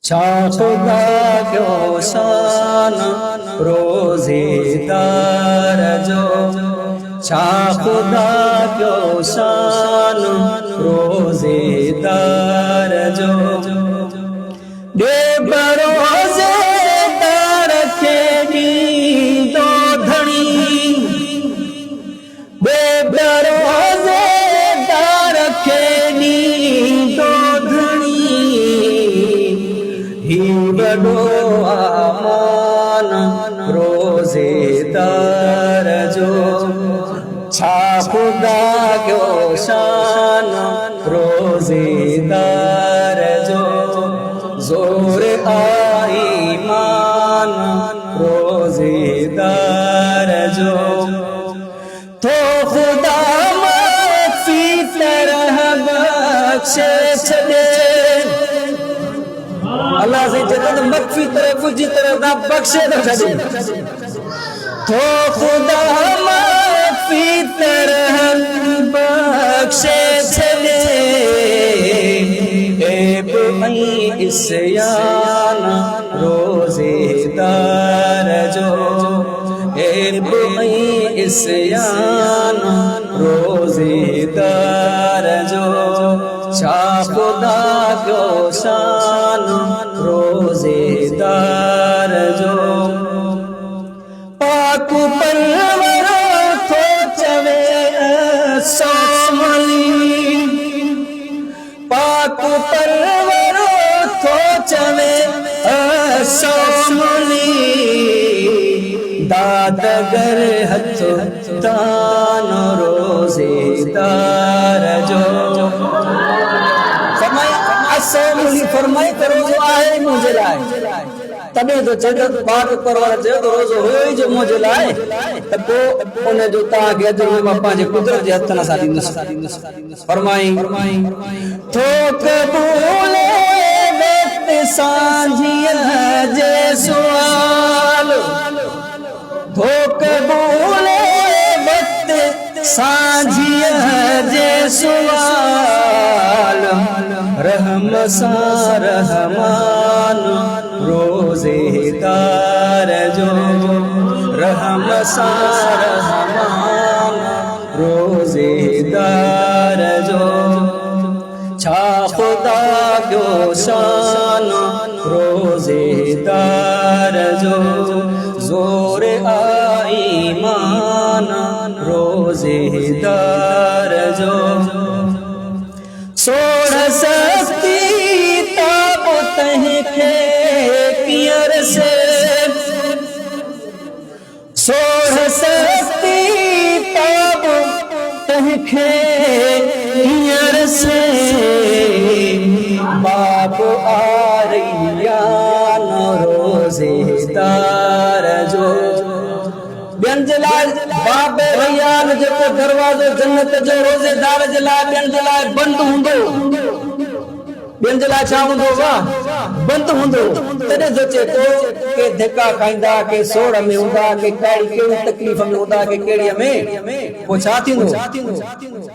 खुदा क्यों शान रोजेदार जो, खुदा क्यों शान रोजेदार जो, बेबरोजेदार खेड़ी दो धनी, बेबरोजेदार खेड़ी दो धनी, ही बड़ो आमान रोजेदार जो, खुदा क्यों शान रोजेदार जो, जोर आई मान रोजेदार जो, तो खुदा माफी तरह बख्शे छे, अल्लाह से जतन मक्फी तरह कुछ तरह ना बख्शे न छे, तो खुदा माफी तरह बख्शे छे, इसयान रोजेदार जो, इसयान रोजेदार जो, खुदा क्यों शान रोजेदार जो, पाक परवरो थो चवे सोमली, पाक परवरो थो चवे सोमली, दादगर हथ तान रोजेदार जो, सोमली फरमाए करो जो आए मुझे लाए, तबे तो जगत पाक परवर जो रोज होई जो मुझे लाए, तबो उन्हें जो ता के अजर में बापा जे कुदरत जे हथ ना सादी नस फरमाई, तो कबूले बेत सांझिया जे सवाल, तो कबूले बेत सांझिया जे सवाल, रहम सा रहमान रोजेदार जो, रहम सा रहमान रोजेदार जो, खुदा क्यों शान रोजेदार जो, जोर आई मान रोजेदार जो, सोढ़ सस्ती ताब तहखे पियर से, सोढ़ सस्ती ताब तहखे पियर से, बाप आरियान रोजेदार जो, बेंजलाल बाप रैयान जेको दरवाजो जन्नत जो रोजेदार जला बेंजलाल बंद हुंदो, बेंजलाल छा हुंदो वा बंद हुंदो, तने सोचे तो के धक्का खाइंदा के सोड़ में हुंदा के काई केड़ी तकलीफ में हुंदा के केड़ी में वो छा थींदो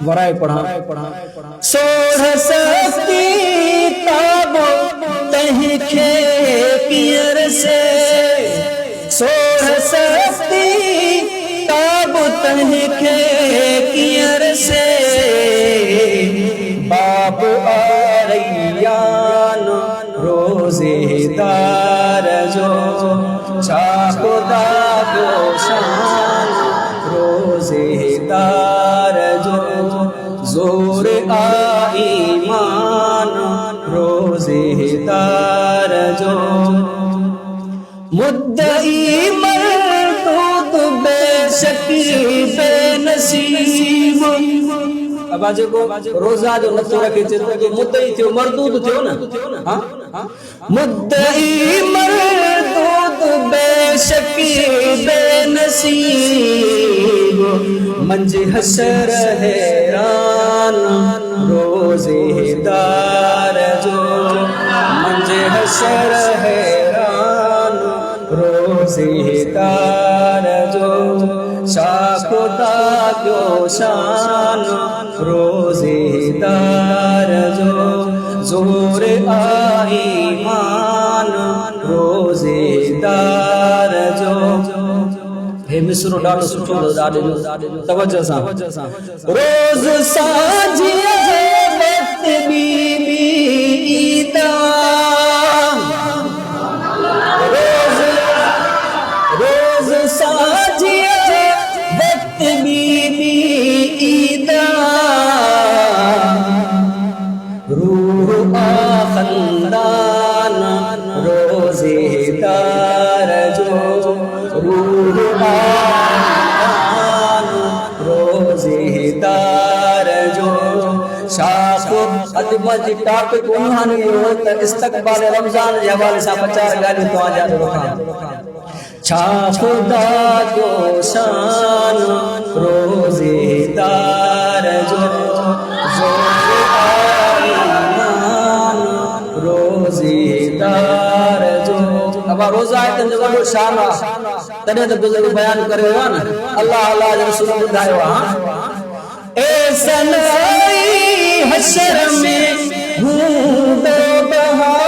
वराए पढ़ा, सोढ़ सस्ती ताब तहखे पियर से, सोढ़ सस्ती ताब तहखे पियर से, बाप आरियान रोजेदार जो, खुदा क्यों शान रोजेदार जो, जोर आई मान रोजेदार जो, मुद्दई मरदूद बेशकी बेनसीब, अब आज को रोजा जो नथो रखे तो मुद्दई थियो मरदूद थियो ना, हां मुद्दई मरदूद बेशकी बेनसीब, मंजे हसर हैरान रोजेदार जो, मंजे हसर हैरान रोजेदार जो, खुदा क्यों शान रोजेदार जो, जोर आई मां मिसरो ॾाढो सुठो ॾाढो तवज्जो सां रोज़ साझी जे वक्त बीबी ईदा रोज़ साझी जे वक्त बीबी ईदा रूह खंदान रोज़ेदार जो रूह रोज़ेदार जो शाख अदमज टॉपिक उन्हानी त इस्तक़बाल रमज़ान जे हवाले सां 50 ॻाल्हियूं तव्हां यादि रखो छा खुदा जो शान रोज़ेदार जो रोज़ेदार जो अब रोज़ा है तंहिंजो वॾो शान आहे तॾहिं त बुज़ुर्ग बयान करे वियो आहे न अल्लाह अल्लाह जो रसूल ॿुधायो आहे ए सनाई हशर में हूंदो बहार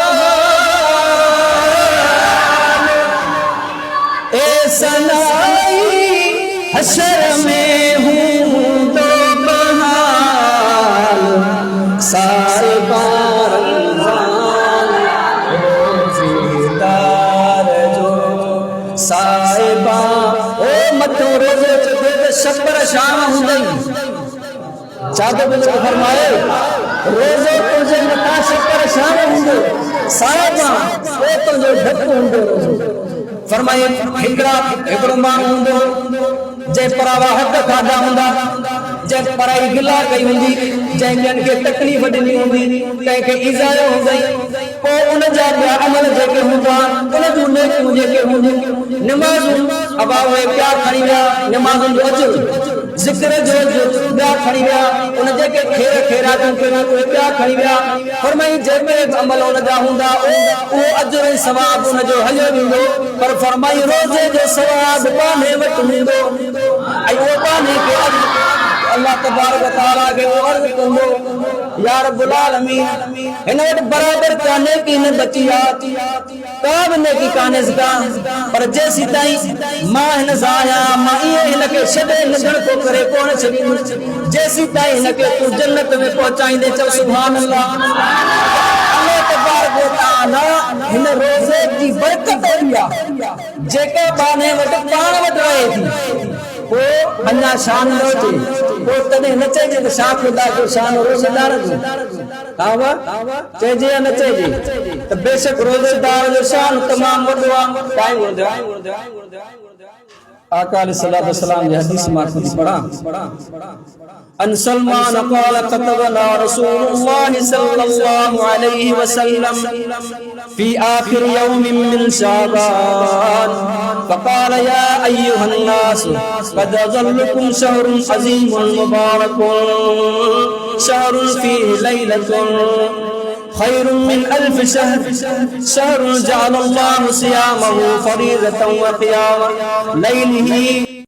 ए सनाई हशर में हूंदो बहार सारे साहिबा ओ मथो रोज़े चुके त शबर शाम हूंदई चादो बुजुर्ग फरमाए रोज़ो तुझे मथा शबर शाम हूंदो साहिबा ओ तुझो ढक हूंदो फरमाए हिकिड़ो माण्हू हूंदो जे परावा हक़ खाधा हूंदा जे पराई गिला कई हूंदी जंहिं खे तकलीफ़ ॾिनी हूंदी कंहिंखे इज़ायो हूंदई पोइ उन जा ॿिया अमल जेके हूंदा उन जूं नेकियूं जेके हूंदियूं नमाज़ूं अबा उहे ॿिया खणी विया नमाज़ुनि जो अजुर ज़िक्र जो ॿिया खणी विया उन जेके ख़ैरातूं कयूं उहे ॿिया खणी विया फरमाई जंहिंमें अमल उन जा हूंदा उहो अजुर ऐं सवाब उन जो हलियो वेंदो पर फरमाई रोज़े जो सवाब पाणे वटि हूंदो ऐं उहो पाणे खे अल्लाह तबारक व तआला के अर्ज़ कंदो या रब्बुल आलमीन हिन वटि बराबर काने की न बचिया का भी नेकी काने सका पर जेसी ताईं मां हिन साया मां ये हिन के छॾे नजर को करे कोन छॾी जेसी ताईं हिन के तू जन्नत में पहुचाईंदे चल सुभान अल्लाह अल्लाह तबारक व तआला हिन रोज़े जी बरकत दिया जेके बाने वटि पाण वटि रहे थी वो अन्ना शान न थे वो तने न चाहिए तो शान खुदा को शान रोज़ेदार जो आवा चाहिए न चाहिए तो बेशक रोज़ेदार जो शान तमाम वडवा टाइम हो जाए आका अलैहिस्सलातु वस्सलाम की हदीस में खुद पढ़ा अन सलमान क़ाल कतबना रसूलुल्लाह सल्लल्लाहु अलैहि वसल्लम في آخر يوم من شعبان فقال يا أيها الناس قد ظلكم شهر عظيم مبارك شهر فيه ليلة خير من 1000 شهر شهر جعل الله صيامه فريضة وقيام ليله